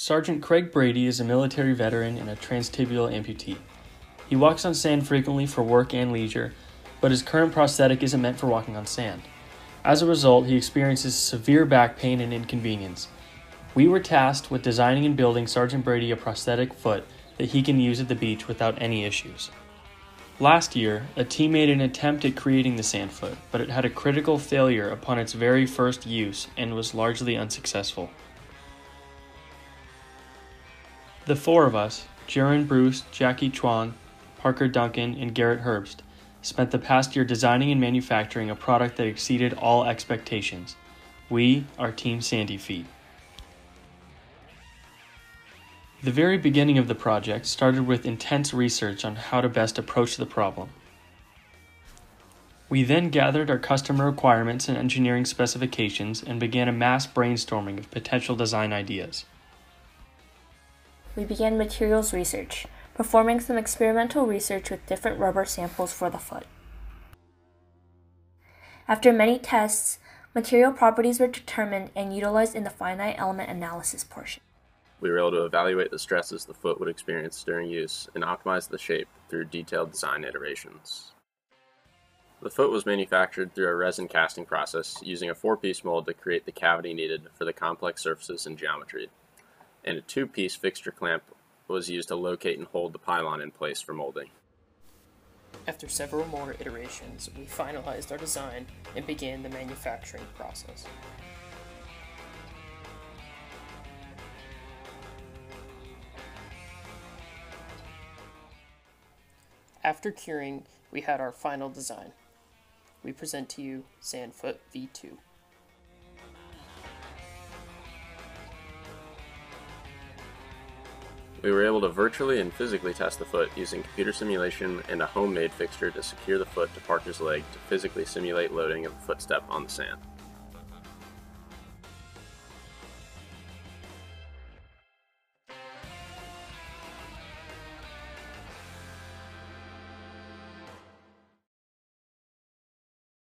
Sergeant Craig Brady is a military veteran and a trans-tibial amputee. He walks on sand frequently for work and leisure, but his current prosthetic isn't meant for walking on sand. As a result, he experiences severe back pain and inconvenience. We were tasked with designing and building Sergeant Brady a prosthetic foot that he can use at the beach without any issues. Last year, a team made an attempt at creating the sand foot, but it had a critical failure upon its very first use and was largely unsuccessful. The four of us, Jerin, Brust, Jackie, Chuang, Parker, Duncan, and Garrett, Herbst, spent the past year designing and manufacturing a product that exceeded all expectations. We are Team Sandy Feet. The very beginning of the project started with intense research on how to best approach the problem. We then gathered our customer requirements and engineering specifications and began a mass brainstorming of potential design ideas. We began materials research, performing some experimental research with different rubber samples for the foot. After many tests, material properties were determined and utilized in the finite element analysis portion. We were able to evaluate the stresses the foot would experience during use and optimize the shape through detailed design iterations. The foot was manufactured through a resin casting process using a 4-piece mold to create the cavity needed for the complex surfaces and geometry, and a 2-piece fixture clamp was used to locate and hold the pylon in place for molding. After several more iterations, we finalized our design and began the manufacturing process. After curing, we had our final design. We present to you Sandfoot V2. We were able to virtually and physically test the foot using computer simulation and a homemade fixture to secure the foot to Parker's leg to physically simulate loading of the footstep on the sand.